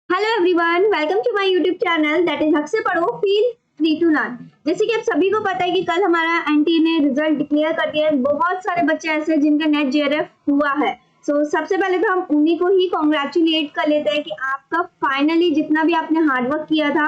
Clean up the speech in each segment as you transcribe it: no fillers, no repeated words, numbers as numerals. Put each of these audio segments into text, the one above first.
Hello everyone, welcome to my YouTube channel that is हक से पढ़ो फील फ्री टू लर्न। जैसे कि आप सभी को पता है कि कल हमारा एनटी ने रिजल्ट डिक्लेयर कर दिया है। बहुत सारे बच्चे ऐसे हैं जिनका नेट जेआरएफ हुआ है। सबसे पहले तो हम उन्हीं को ही कॉन्ग्रेचुलेट कर लेते हैं कि आपका फाइनली जितना भी आपने हार्डवर्क किया था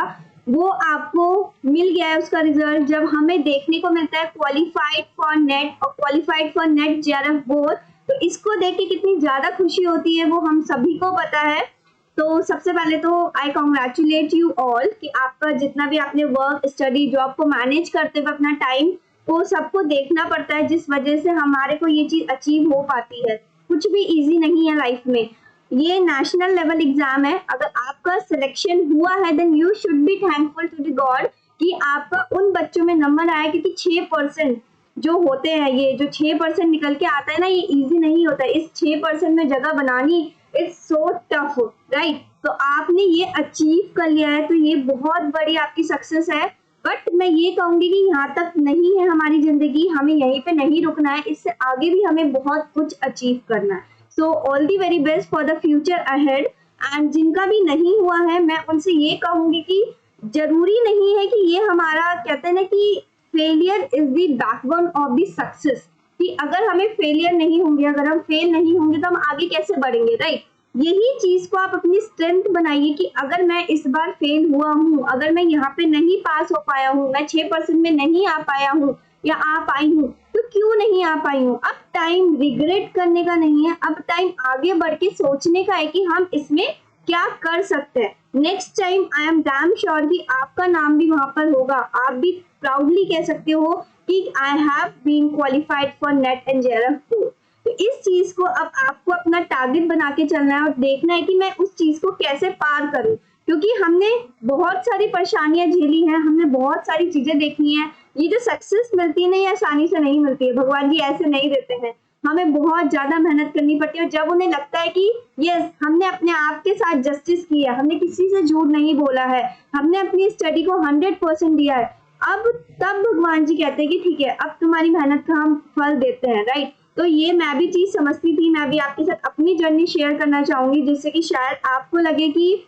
वो आपको मिल गया है उसका रिजल्ट। जब हमें देखने को मिलता है क्वालिफाइड फॉर नेट और qualified for net JRF both, तो इसको देख के कितनी ज्यादा खुशी होती है वो हम सभी को पता है। तो सबसे पहले तो आई कॉन्ग्रेचुलेट यू ऑल कि आपका जितना भी आपने वर्क स्टडी जॉब को मैनेज करते हुए अपना टाइम वो सबको देखना पड़ता है, जिस वजह से हमारे को ये चीज अचीव हो पाती है। कुछ भी इजी नहीं है लाइफ में। ये नेशनल लेवल एग्जाम है। अगर आपका सिलेक्शन हुआ है then you should be thankful to the God कि आपका उन बच्चों में नंबर आया, क्योंकि 6% जो होते हैं, ये जो 6% निकल के आता है ना, ये इजी नहीं होता है। इस 6% में जगह बनानी इट्स सो टफ, राइट। तो आपने ये अचीव कर लिया है, तो ये बहुत बड़ी आपकी सक्सेस है। बट मैं ये कहूंगी कि यहाँ तक नहीं है हमारी जिंदगी, हमें यहीं पे नहीं रुकना है, इससे आगे भी हमें बहुत कुछ अचीव करना है। So all the very best for the future ahead. And जिनका भी नहीं हुआ है मैं उनसे ये कहूंगी कि जरूरी नहीं है कि ये हमारा, कहते हैं ना कि failure is the backbone of the success, कि अगर हमें फेलियर नहीं होंगे, अगर हम फेल नहीं होंगे तो हम आगे कैसे बढ़ेंगे, राइट। यही चीज को आप अपनी स्ट्रेंथ बनाइए कि अगर मैं इस बार फेल हुआ हूँ, अगर मैं यहाँ पे नहीं पास हो पाया हूँ, मैं 6% में नहीं आ पाया हूँ या आ पाई हूँ, तो क्यों नहीं आ पाई हूँ। अब टाइम रिग्रेट करने का नहीं है, अब टाइम आगे बढ़ के सोचने का है कि हम इसमें क्या कर सकते हैं। Next time I am damn sure कि आपका नाम भी वहां पर होगा, आप भी प्राउडली कह सकते हो कि I have been qualified for NET and JRF board. तो इस चीज को अब आपको अपना टारगेट बना के चलना है और देखना है कि मैं उस चीज को कैसे पार करूं, क्योंकि हमने बहुत सारी परेशानियां झेली हैं, हमने बहुत सारी चीजें देखनी है। ये जो सक्सेस मिलती है ना, ये आसानी से नहीं मिलती है, भगवान जी ऐसे नहीं देते हैं, हमें बहुत ज्यादा मेहनत करनी पड़ती है। और जब उन्हें लगता है कि यस हमने अपने आप के साथ जस्टिस किया, हमने किसी से झूठ नहीं बोला है, हमने अपनी स्टडी को 100% दिया है, अब तब भगवान जी कहते हैं कि ठीक है अब तुम्हारी मेहनत का हम फल देते हैं, राइट। तो ये मैं भी चीज समझती थी, मैं भी आपके साथ अपनी जर्नी शेयर करना चाहूंगी, जिससे कि शायद आपको लगे कि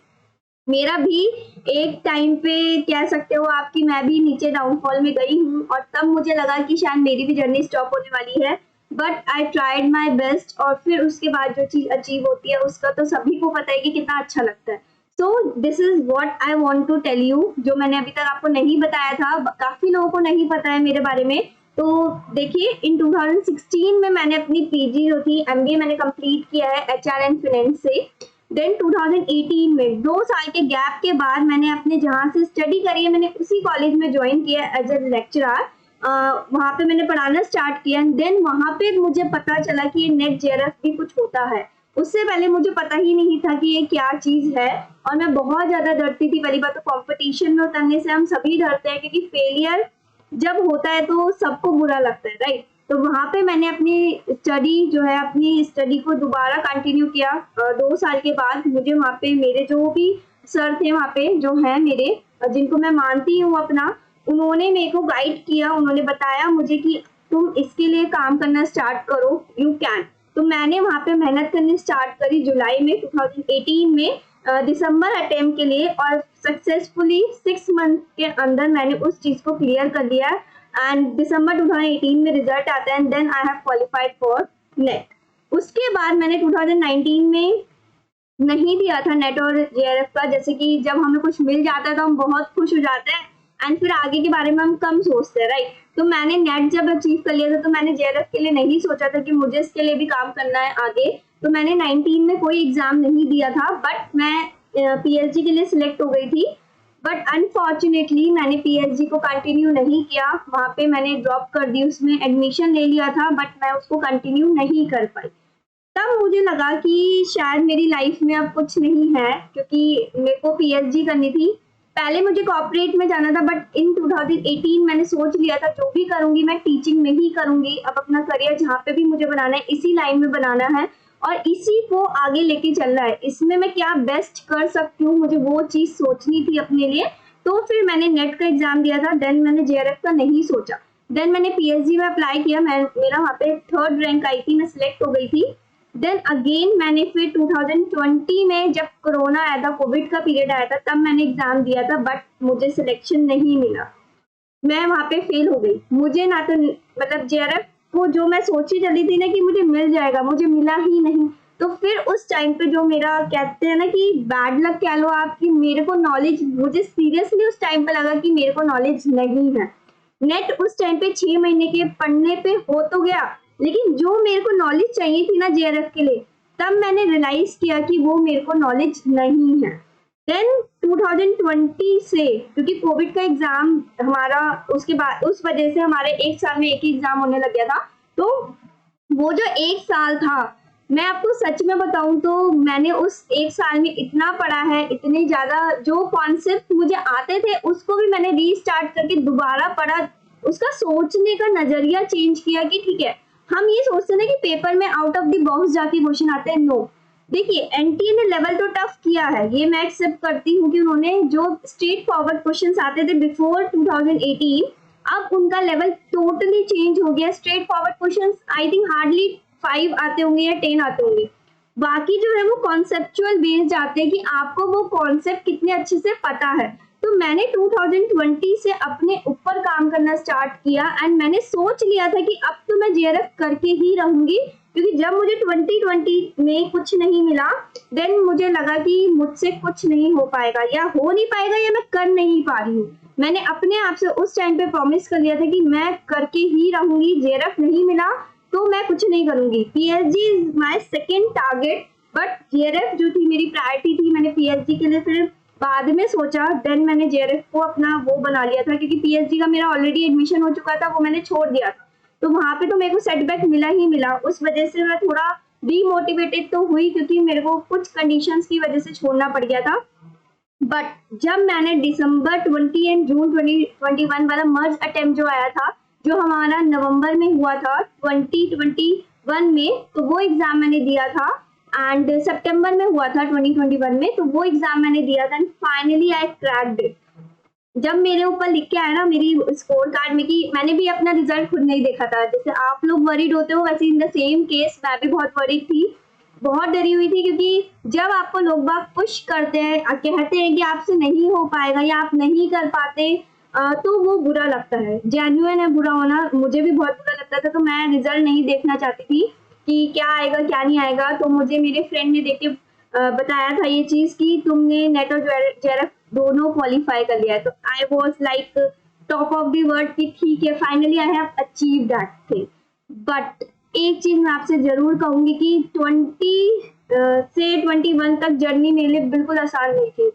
मेरा भी एक टाइम पे, कह सकते हो आपकी, मैं भी नीचे डाउनफॉल में गई हूँ और तब मुझे लगा कि शायद मेरी भी जर्नी स्टॉप होने वाली है। But I tried my best और फिर उसके बाद जो चीज अचीव होती है उसका तो सभी को पता है कि कितना अच्छा लगता है। So this is what I want to tell you, जो मैंने अभी तक आपको नहीं बताया था, काफी लोगों को नहीं पता है मेरे बारे में। तो देखिए, इन 2016 में मैंने अपनी पीजी जो थी, एमबीए मैंने कंप्लीट किया है एचआर एंड फाइनेंस से। देन 2018 में 2 साल के गैप के बाद मैंने अपने जहाँ से स्टडी करी है, मैंने उसी कॉलेज में ज्वाइन किया एज ए लेक्चरर। वहाँ पे मैंने पढ़ाना स्टार्ट किया। देन वहाँ पे मुझे पता चला कि ये नेट जेआरएफ भी कुछ होता है। उससे पहले मुझे पता ही नहीं था कि ये क्या चीज है और मैं बहुत ज्यादा डरती थी। पहली बात तो कंपटीशन में उतरने से हम सभी डरते हैं, क्योंकि फेलियर जब होता है तो सबको बुरा लगता है, राइट। तो वहां पे मैंने अपनी स्टडी जो है, अपनी स्टडी को दोबारा कंटिन्यू किया। 2 साल के बाद मुझे वहां पे मेरे जो भी सर थे वहां पे जो है मेरे, जिनको मैं मानती हूँ अपना, उन्होंने मेरे को गाइड किया, उन्होंने बताया मुझे कि तुम इसके लिए काम करना स्टार्ट करो, यू कैन। तो मैंने वहां पे मेहनत करनी स्टार्ट करी जुलाई में 2018 में, दिसंबर अटेम्प्ट के लिए, और सक्सेसफुली 6 मंथ के अंदर मैंने उस चीज को क्लियर कर दिया एंड दिसंबर 2018 में रिजल्ट आता है and then I have qualified for NET. उसके बाद मैंने 2019 में नहीं दिया था नेट और जेआरएफ का। जैसे कि जब हमें कुछ मिल जाता है तो हम बहुत खुश हो जाते हैं एंड फिर आगे के बारे में हम कम सोचते हैं, राइट। तो मैंने नेट जब अचीव कर लिया था तो मैंने जेआरएफ के लिए नहीं सोचा था कि मुझे इसके लिए भी काम करना है आगे। तो मैंने 19 में कोई एग्जाम नहीं दिया था, बट मैं पीएचडी के लिए सिलेक्ट हो गई थी। बट अनफॉर्चुनेटली मैंने पीएचडी को कंटिन्यू नहीं किया, वहां पे मैंने ड्रॉप कर दी। उसमें एडमिशन ले लिया था बट मैं उसको कंटिन्यू नहीं कर पाई। तब मुझे लगा कि शायद मेरी लाइफ में अब कुछ नहीं है, क्योंकि मेरे को पीएचडी करनी थी। पहले मुझे कॉर्पोरेट में जाना था, बट इन 2018 मैंने सोच लिया था जो भी करूंगी मैं टीचिंग में ही करूंगी। अब अपना करियर जहाँ पे भी मुझे बनाना है इसी लाइन में बनाना है और इसी को आगे लेके चलना है। इसमें मैं क्या बेस्ट कर सकती हूँ, मुझे वो चीज सोचनी थी अपने लिए। तो फिर मैंने नेट का एग्जाम दिया था, देन मैंने जेआरएफ का नहीं सोचा। देन मैंने पीएचडी में अप्लाई किया, मेरा वहाँ पे 3rd रैंक आई थी, मैं सिलेक्ट हो गई थी। देन अगेन मैंने फिर 2020 में जब कोरोना आया था, कोविड का पीरियड आया था, तब मैंने एग्जाम दिया था, बट मुझे सिलेक्शन नहीं मिला। मैं वहां पे फेल हो गई। मुझे ना तो मतलब जेआरएफ को जो मैं सोची चली थी ना कि मुझे मिल जाएगा, मुझे मिला ही नहीं। तो फिर उस टाइम पे जो मेरा कहते हैं ना कि बैड लक कह लो आप, कि मेरे को नॉलेज, मुझे सीरियसली उस टाइम पे लगा कि मेरे को नॉलेज नहीं है। नेट उस टाइम पे 6 महीने के पढ़ने पे हो तो गया, लेकिन जो मेरे को नॉलेज चाहिए थी ना जेआरएफ के लिए, तब मैंने रियलाइज किया कि वो मेरे को नॉलेज नहीं है। देन 2020 से, क्योंकि कोविड का एग्जाम हमारा, उसके बाद उस वजह से हमारे एक साल में एक ही एग्जाम होने लग गया था। तो वो जो एक साल था, मैं आपको सच में बताऊं तो मैंने उस एक साल में इतना पढ़ा है, इतने ज्यादा जो कॉन्सेप्ट मुझे आते थे उसको भी मैंने रीस्टार्ट करके दोबारा पढ़ा। उसका सोचने का नजरिया चेंज किया कि ठीक है, हम ये सोचते ना कि पेपर में आउट ऑफ द बॉक्स जाके क्वेश्चन आते हैं। नो, देखिए एनटीए ने लेवल तो टफ किया है, ये मैं एक्सेप्ट करती हूँ कि उन्होंने जो स्ट्रेट फॉरवर्ड क्वेश्चंस आते थे बिफोर 2018, अब उनका लेवल टोटली चेंज हो गया। Straight forward questions I think hardly 5 आते होंगे या 10 आते होंगे। बाकी जो है वो कॉन्सेप्चुअल बेस्ड आते हैं कि आपको वो कॉन्सेप्ट कितने अच्छे से पता है। तो मैंने 2020 से अपने ऊपर काम करना स्टार्ट किया एंड मैंने सोच लिया था कि अब तो मैं जेआरएफ करके ही रहूंगी, क्योंकि जब मुझे 2020 में कुछ नहीं मिला, देन मुझे लगा कि मुझसे कुछ नहीं हो पाएगा, या हो नहीं पाएगा, या मैं कर नहीं पा रही हूँ। मैंने अपने आप से उस टाइम पे प्रॉमिस कर लिया था कि मैं करके ही रहूंगी। जेआरएफ नहीं मिला तो मैं कुछ नहीं करूंगी। PhD is my second target, but JRF जो थी मेरी प्रायोरिटी थी। मैंने पीएचडी के लिए फिर बाद में सोचा, देन मैंने जेआरएफ को अपना वो बना लिया था, क्योंकि पीएचडी का मेरा ऑलरेडी एडमिशन हो चुका था, वो मैंने छोड़ दिया था। तो वहां पे तो मेरे को सेटबैक मिला ही मिला। उस वजह से मैं थोड़ा डीमोटिवेटेड तो हुई, क्योंकि मेरे को कुछ कंडीशंस की वजह से छोड़ना पड़ गया था। बट जब मैंने दिसंबर 20 एंड जून 2021 वाला मर्ज अटेम्प्ट जो आया था, जो हमारा नवंबर में हुआ था 2021 में, तो वो एग्जाम मैंने दिया था। एंड सितंबर में हुआ था 2021 में, तो वो एग्जाम मैंने दिया था and finally I cracked it. जब मेरे ऊपर लिख के आया ना मेरी स्कोर कार्ड में, कि मैंने भी अपना रिजल्ट खुद नहीं देखा था, जैसे आप लोग वरीड होते हो वैसे इन द सेम केस मैं भी बहुत वरीड थी, बहुत डरी हुई थी। क्योंकि जब आपको लोग बाग पुश करते हैं, कहते हैं कि आपसे नहीं हो पाएगा या आप नहीं कर पाते, तो वो बुरा लगता है। जेन्युइन है बुरा होना, मुझे भी बहुत बुरा लगता था। तो मैं रिजल्ट नहीं देखना चाहती थी कि क्या आएगा क्या नहीं आएगा। तो मुझे मेरे फ्रेंड ने देख के बताया था ये चीज कि तुमने नेट और जेआरएफ दोनों क्वालिफाई कर लिया है। तो I was like top of the world कि ठीक है, finally I have achieve that thing. But एक चीज मैं आपसे जरूर कहूंगी कि 20 से 21 तक जर्नी मेरे लिए बिल्कुल आसान नहीं थी।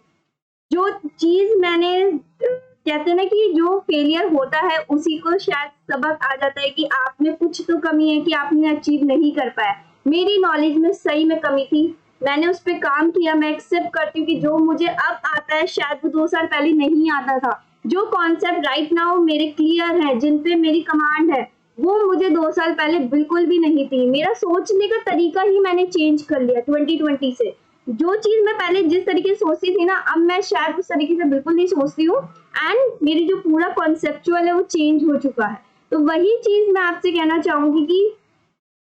जो चीज मैंने कहते हैं ना कि जो फेलियर होता है उसी को शायद सबक आ जाता है कि आप में कुछ तो कमी है, कि आपने अचीव नहीं कर पाया। मेरी नॉलेज में सही में कमी थी, मैंने उस पर काम किया। मैं एक्सेप्ट करती हूँ कि जो मुझे अब आता है शायद वो 2 साल पहले नहीं आता था। जो कॉन्सेप्ट राइट नाउ मेरे क्लियर है, जिन पे मेरी कमांड है, वो मुझे 2 साल पहले बिल्कुल भी नहीं थी। मेरा सोचने का तरीका ही मैंने चेंज कर लिया 2020 से। जो चीज मैं पहले जिस तरीके से सोचती थी ना, अब मैं शायद उस तरीके से बिल्कुल नहीं सोचती हूँ। एंड मेरी जो पूरा कॉन्सेप्चुअल है वो चेंज हो चुका है। तो वही चीज मैं आपसे कहना चाहूंगी कि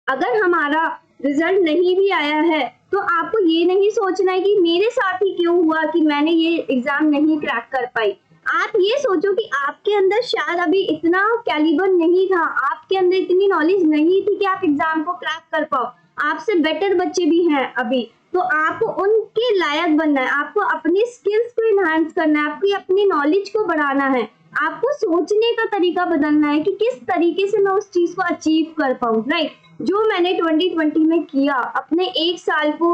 अगर हमारा रिजल्ट नहीं भी आया है तो आपको ये नहीं सोचना है कि मेरे साथ ही क्यों हुआ कि मैंने ये एग्जाम नहीं क्रैक कर पाई। आप ये सोचो कि आपके अंदर शायद अभी इतना कैलिबर नहीं था, आपके अंदर इतनी नॉलेज नहीं थी कि आप एग्जाम को क्रैक कर पाओ। आपसे बेटर बच्चे भी हैं अभी, तो आपको उनके लायक बनना है। आपको अपनी स्किल्स को इनहांस करना है, आपकी अपनी नॉलेज को बढ़ाना है, आपको सोचने का तरीका बदलना है कि किस तरीके से मैं उस चीज को अचीव कर पाऊँ। राइट, जो मैंने 2020 में किया अपने एक साल को,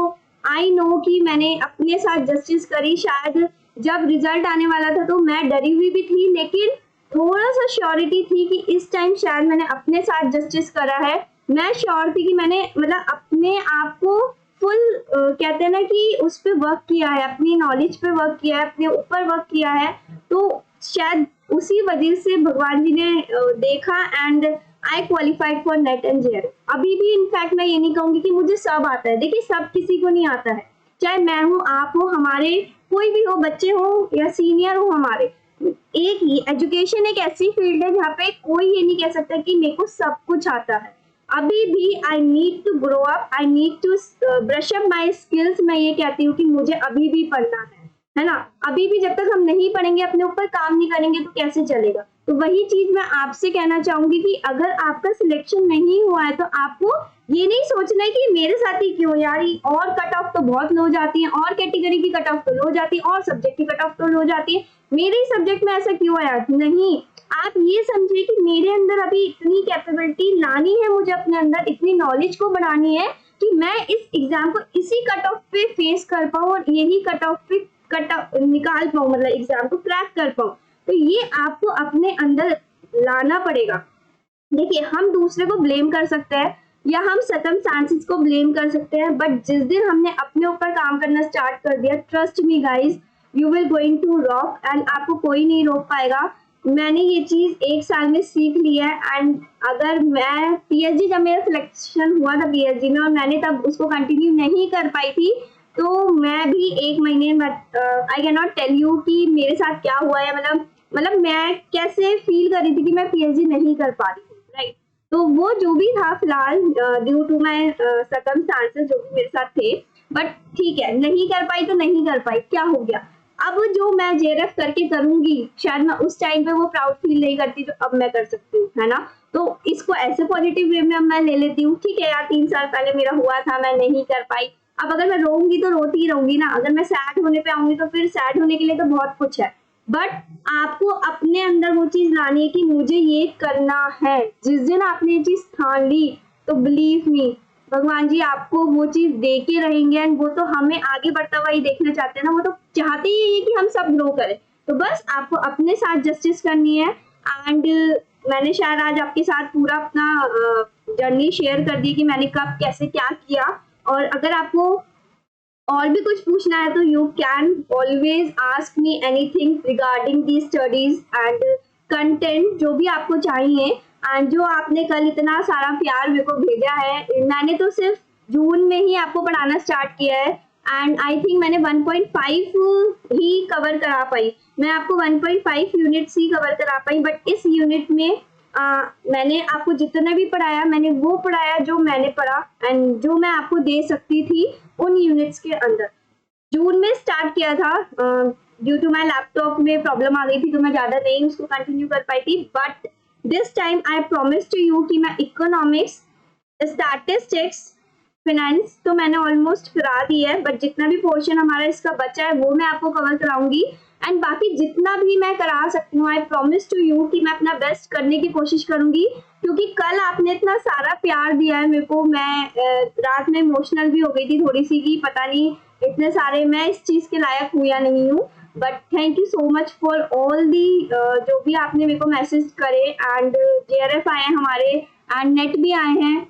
आई नो कि मैंने अपने साथ जस्टिस करी। शायद जब रिजल्ट आने वाला था तो मैं डरी हुई भी थी, लेकिन थोड़ा सा श्योरिटी थी कि इस टाइम शायद मैंने अपने साथ जस्टिस करा है। मैं श्योर थी कि मैंने मतलब अपने आप को फुल कहते हैं ना कि उस पर वर्क किया है, अपनी नॉलेज पे वर्क किया है, अपने ऊपर वर्क किया है। तो शायद उसी वजह से भगवान जी ने देखा and I qualified for NET and JRF. अभी भी इनफैक्ट मैं ये नहीं कहूंगी कि मुझे सब आता है। देखिए सब किसी को नहीं आता है, चाहे मैं हूँ, आप हो, हमारे कोई भी हो, बच्चे हो या सीनियर हो हमारे। एक एजुकेशन एक ऐसी फील्ड है जहाँ पे कोई ये नहीं कह सकता कि मेरे को सब कुछ आता है। अभी भी I need to grow up, I need to brush up my skills. मैं ये कहती हूँ कि मुझे अभी भी पढ़ना है ना। अभी भी जब तक हम नहीं पढ़ेंगे, अपने ऊपर काम नहीं करेंगे तो कैसे चलेगा। तो वही चीज मैं आपसे कहना चाहूंगी कि अगर आपका सिलेक्शन नहीं हुआ है तो आपको ये नहीं सोचना है कि मेरे साथ ही क्यों यार, और कट ऑफ तो बहुत लो जाती है, और कैटेगरी की कट ऑफ तो लो जाती है, और सब्जेक्ट की कट ऑफ तो लो जाती है, मेरे ही सब्जेक्ट में ऐसा क्यों है यार। नहीं, आप ये समझिए कि मेरे अंदर अभी इतनी कैपेबिलिटी लानी है, मुझे अपने अंदर इतनी नॉलेज को बढ़ानी है कि मैं इस एग्जाम को इसी कट ऑफ पे फेस कर पाऊँ और यही कट ऑफ पे निकाल पाऊँ, मतलब एग्जाम को क्रैक कर पाऊँ। तो ये आपको अपने अंदर लाना पड़ेगा। देखिए, हम दूसरे को ब्लेम कर सकते हैं या हम सर्कमस्टांसेस को ब्लेम कर सकते हैं, बट जिस दिन हमने अपने ऊपर काम करना स्टार्ट कर दिया, trust me guys, you will going to rock and आपको कोई नहीं रोक पाएगा। मैंने ये चीज 1 साल में सीख ली है। एंड अगर मैं पीएचडी, जब मेरा सिलेक्शन हुआ था पीएचडी में और मैंने तब उसको कंटिन्यू नहीं कर पाई थी, तो मैं भी 1 महीने I can not tell you कि मेरे साथ क्या हुआ है, मतलब मैं कैसे फील कर रही थी कि मैं पीएचडी नहीं कर पा रही थी, राइट। तो वो जो भी था फिलहाल ड्यू टू माय सर्कमस्टांसेस जो भी मेरे साथ थे, बट ठीक है, नहीं कर पाई तो नहीं कर पाई, क्या हो गया। अब जो मैं जेआरएफ करके करूंगी, शायद मैं उस टाइम पे वो प्राउड फील नहीं करती जो अब मैं कर सकती हूँ, है ना। तो इसको ऐसे पॉजिटिव वे में अब मैं ले लेती हूँ, ठीक है यार 3 साल पहले मेरा हुआ था, मैं नहीं कर पाई, अब अगर मैं रोऊंगी तो रोती ही रहूंगी ना। अगर मैं सैड होने पे आऊंगी तो फिर सैड होने के लिए तो बहुत कुछ है, बट आपको अपने अंदर वो चीज लानी है कि मुझे ये करना है। जिस दिन आपने ये चीज ठान ली तो बिलीव मी, भगवान जी आपको वो चीज दे के रहेंगे। एंड वो तो हमें आगे बढ़ता हुआ ही देखना चाहते हैं ना, वो तो चाहते ही है कि हम सब ग्रो करें। तो बस आपको अपने साथ जस्टिस करनी है। एंड मैंने शायद आज आपके साथ पूरा अपना जर्नी शेयर कर दी कि मैंने कब कैसे क्या किया। और अगर आपको और भी कुछ पूछना है तो you can always ask me anything regarding the studies and content, जो भी आपको चाहिए। एंड जो आपने कल इतना सारा प्यार मेरे को भेजा है, मैंने तो सिर्फ जून में ही आपको पढ़ाना स्टार्ट किया है एंड आई थिंक मैंने 1.5 ही कवर करा पाई। मैं आपको 1.5 यूनिट्स ही कवर करा पाई, बट इस यूनिट में मैंने आपको जितना भी पढ़ाया, मैंने वो पढ़ाया जो मैंने पढ़ा एंड जो मैं आपको दे सकती थी उन यूनिट्स के अंदर। जून में स्टार्ट किया था, ड्यू टू माय लैपटॉप में प्रॉब्लम आ गई थी तो मैं ज्यादा नहीं उसको कंटिन्यू कर पाई थी। But this time I promise to you कि मैं इकोनॉमिक्स, स्टैटिस्टिक्स, फाइनेंस तो मैंने ऑलमोस्ट करा दी है, बट जितना भी पोर्शन हमारा इसका बचा है वो मैं आपको कवर कराऊंगी। एंड बाकी जितना भी मैं करा सकती हूँ, आई प्रॉमिस टू यू कि मैं अपना बेस्ट करने की कोशिश करूंगी, क्योंकि कल आपने इतना सारा प्यार दिया है मेरे को। मैं रात में इमोशनल भी हो गई थी थोड़ी सी कि पता नहीं इतने सारे मैं इस चीज के लायक हूँ या नहीं हूँ। But thank you so much for all the जो भी आपने मेरे को मैसेज करे। एंड जेआरएफ आए हैं हमारे एंड नेट भी आए हैं।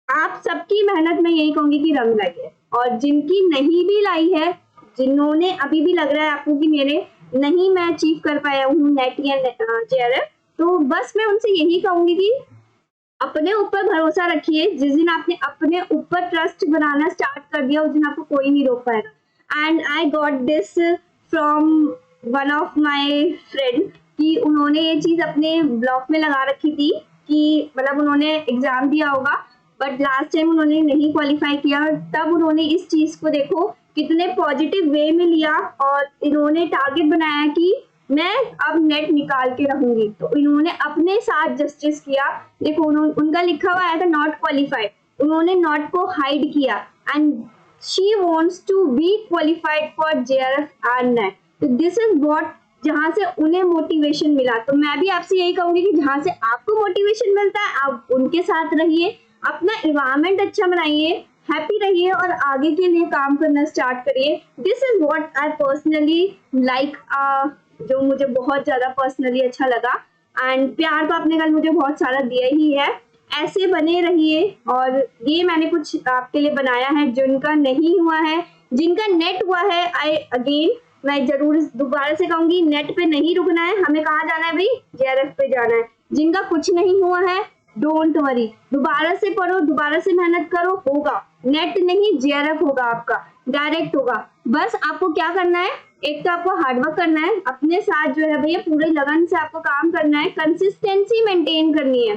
आप सबकी मेहनत में यही कहूंगी कि रंग लाई है, और जिनकी नहीं भी लाई है, जिन्होंने अभी भी लग रहा है आपको कि मेरे नहीं मैं अचीव कर पाया हूँ नेट या जेआरएफ, तो बस मैं उनसे यही कहूंगी कि अपने ऊपर भरोसा रखिए। जिस दिन आपने अपने ऊपर ट्रस्ट बनाना स्टार्ट कर दिया, उस दिन आपको कोई नहीं रोक पाएगा। And I got this from one of my friend कि उन्होंने ये चीज अपने ब्लॉग में लगा रखी थी कि मतलब उन्होंने एग्जाम दिया होगा बट लास्ट टाइम उन्होंने नहीं क्वालिफाई किया, तब उन्होंने इस चीज को देखो कितने पॉजिटिव वे में लिया और इन्होंने टारगेट बनाया कि मैं अब नेट निकाल के रहूंगी। तो इन्होंने अपने साथ जस्टिस किया। देखो उनका लिखा हुआ आया था नॉट क्वालिफाइड, उन्होंने नॉट को हाइड किया and she wants to be qualified for JRF and NET. तो दिस इज व्हाट, जहां से उन्हें मोटिवेशन मिला। तो मैं भी आपसे यही कहूंगी कि जहां से आपको मोटिवेशन मिलता है आप उनके साथ रहिए, अपना इन्वायरमेंट अच्छा बनाइए, हैप्पी रहिए और आगे के लिए काम करना स्टार्ट करिए। This is what I personally like, जो मुझे बहुत ज्यादा पर्सनली अच्छा लगा। एंड प्यार तो आपने कल मुझे बहुत सारा दिया ही है, ऐसे बने रहिए। और ये मैंने कुछ आपके लिए बनाया है, जिनका नहीं हुआ है, जिनका नेट हुआ है, आई अगेन मैं जरूर दोबारा से कहूंगी नेट पे नहीं रुकना है, हमें कहाँ जाना है भाई, जेआरएफ पे जाना है। जिनका कुछ नहीं हुआ है डोंट वरी, दोबारा से पढ़ो, दोबारा से मेहनत करो, होगा। नेट नहीं जेआरएफ होगा, आपका डायरेक्ट होगा। बस आपको क्या करना है, एक तो आपको हार्डवर्क करना है, अपने साथ जो है भैया पूरे लगन से आपको काम करना है, कंसिस्टेंसी मेंटेन करनी है।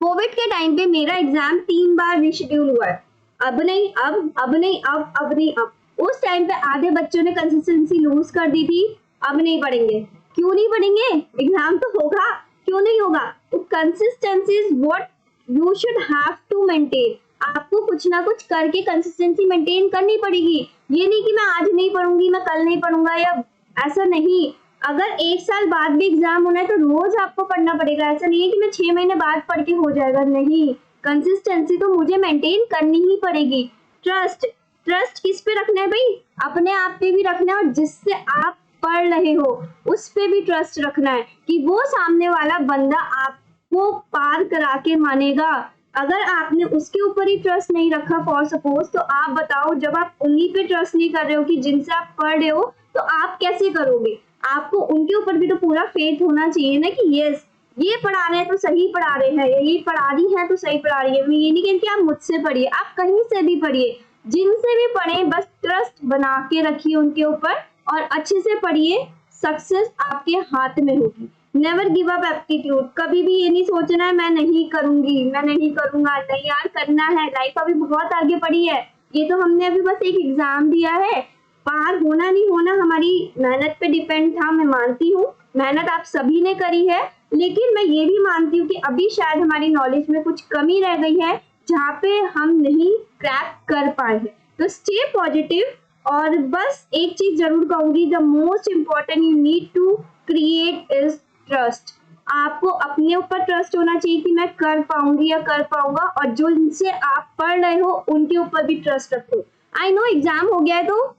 कोविड के टाइम पे मेरा एग्जाम 3 बार रिशेड्यूल हुआ है, अब नहीं अब नहीं अब नहीं अब। उस टाइम पे आधे बच्चों ने कंसिस्टेंसी लूज कर दी थी, अब नहीं पढ़ेंगे। क्यों नहीं पढ़ेंगे? एग्जाम तो होगा, क्यों नहीं होगा? तो consistency is what you should have to maintain. आपको कुछ ना कुछ करके कंसिस्टेंसी मेंटेन करनी पड़ेगी। ये नहीं कि मैं आज नहीं पढ़ूंगी, मैं कल नहीं पढ़ूंगा, या ऐसा नहीं। अगर 1 साल बाद भी एग्जाम होना है तो रोज आपको पढ़ना पड़ेगा। ऐसा नहीं है कि मैं 6 महीने बाद पढ़ के हो जाएगा, नहीं। कंसिस्टेंसी तो मुझे मेंटेन करनी ही पड़ेगी। ट्रस्ट किस पे रखना है भाई? अपने आप पे भी रखना है, और जिससे आप पढ़ रहे हो उस पे भी ट्रस्ट रखना है कि वो सामने वाला बंदा आपको पार करा के मानेगा। अगर आपने उसके ऊपर ही ट्रस्ट नहीं रखा फॉर सपोज, तो आप बताओ, जब आप उन्हीं पे ट्रस्ट नहीं कर रहे हो कि जिनसे आप पढ़ रहे हो, तो आप कैसे करोगे? आपको उनके ऊपर भी तो पूरा फेथ होना चाहिए ना कि यस, ये पढ़ा रहे हैं तो सही पढ़ा रहे हैं, या ये पढ़ा रही है तो सही पढ़ा रही है। मैं ये नहीं कहती आप मुझसे पढ़िए, आप कहीं से भी पढ़िए, जिनसे भी पढ़े, बस ट्रस्ट बना के रखिए उनके ऊपर और अच्छे से पढ़िए। सक्सेस आपके हाथ में होगी। Never give up aptitude. कभी भी ये नहीं सोचना है मैं नहीं करूंगी, मैं नहीं करूंगा। नहीं यार, करना है। लाइफ अभी बहुत आगे पड़ी है। ये तो हमने अभी बस एक एग्जाम दिया है, पार होना नहीं होना हमारी मेहनत पे डिपेंड था। मैं मानती हूँ मेहनत आप सभी ने करी है, लेकिन मैं ये भी मानती हूँ कि अभी शायद हमारी नॉलेज में कुछ कमी रह गई है जहाँ पे हम नहीं क्रैक कर पाए हैं। तो स्टे पॉजिटिव। और बस एक चीज जरूर कहूंगी, the most important you need to create is trust. आपको अपने ऊपर ट्रस्ट होना चाहिए कि मैं कर पाऊंगी या कर पाऊंगा, और जो इनसे आप पढ़ रहे हो उनके ऊपर भी ट्रस्ट रखो। आई नो एग्जाम हो गया है तो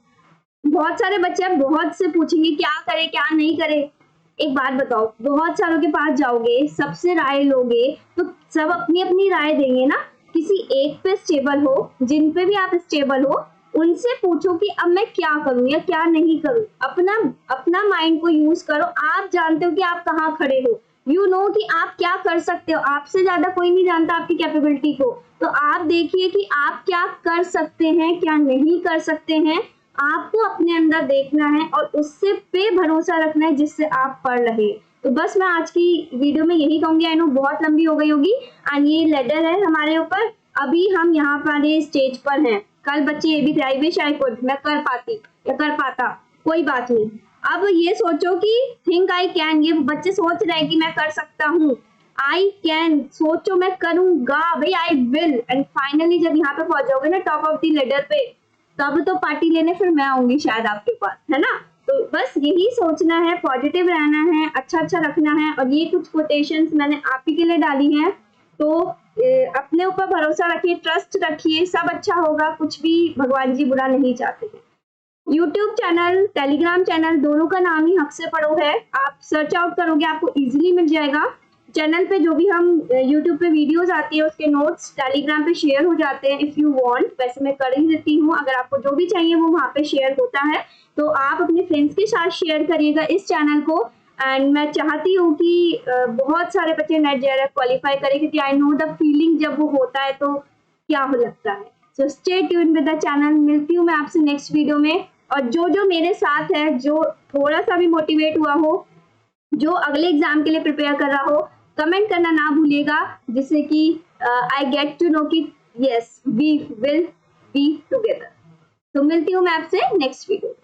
बहुत सारे बच्चे बहुत से पूछेंगे क्या करे क्या नहीं करे। एक बात बताओ, बहुत सारों के पास जाओगे, सबसे राय लोगे, तो सब अपनी अपनी राय देंगे ना। किसी एक पे स्टेबल हो, जिन पे भी आप स्टेबल हो, उनसे पूछो कि अब मैं क्या करूं या क्या नहीं करूं। अपना माइंड को यूज करो। आप जानते हो कि आप कहाँ खड़े हो, यू नो कि आप क्या कर सकते हो। आपसे ज्यादा कोई नहीं जानता आपकी कैपेबिलिटी को। तो आप देखिए कि आप क्या कर सकते हैं, क्या नहीं कर सकते हैं। आपको अपने अंदर देखना है और उससे पे भरोसा रखना है जिससे आप पढ़ रहे। तो बस मैं आज की वीडियो में यही कहूंगी। आई नो बहुत लंबी हो गई होगी, एंड ये लेडर है हमारे ऊपर। अभी हम यहाँ पर स्टेज पर हैं। कल बच्चे ये भी थे, आई विश आई कुड, मैं कर पाती या कर पाता, कोई बात नहीं। अब ये सोचो कि थिंक आई कैन, ये बच्चे सोच रहे हैं कि मैं कर सकता हूँ। आई कैन, सोचो मैं करूंगा भाई, आई विल। एंड फाइनली जब यहाँ पे पहुंच जाओगे ना टॉप ऑफ द लेडर पे, तब तो पार्टी लेने फिर मैं आऊंगी शायद आपके पास, है ना। तो बस यही सोचना है, पॉजिटिव रहना है, अच्छा रखना है। और ये कुछ कोटेशंस मैंने आप ही के लिए डाली हैं। तो अपने ऊपर भरोसा रखिए, ट्रस्ट रखिए, सब अच्छा होगा। कुछ भी भगवान जी बुरा नहीं चाहते हैं। यूट्यूब चैनल, टेलीग्राम चैनल, दोनों का नाम ही हक से पढ़ो है। आप सर्च आउट करोगे आपको इजीली मिल जाएगा। चैनल पे जो भी हम यूट्यूब पे वीडियोस आती है उसके नोट्स टेलीग्राम पे शेयर हो जाते हैं इफ यू वांट। वैसे मैं कर ही देती हूँ, अगर आपको जो भी चाहिए वो वहाँ पे शेयर होता है। तो आप अपने फ्रेंड्स के साथ शेयर करिएगा इस चैनल को। एंड मैं चाहती हूँ कि बहुत सारे बच्चे नेट जेआरएफ क्वालिफाई करें, क्योंकि आई नो द फीलिंग जब वो होता है तो क्या हो लगता है। So stay tune with the channel. मिलती हूँ मैं आपसे नेक्स्ट वीडियो में। और जो मेरे साथ है, जो थोड़ा सा भी मोटिवेट हुआ हो, जो अगले एग्जाम के लिए प्रिपेयर कर रहा हो, कमेंट करना ना भूलिएगा, जिससे कि आई गेट टू नो कि yes we will be together. तो मिलती हूँ मैं आपसे नेक्स्ट वीडियो।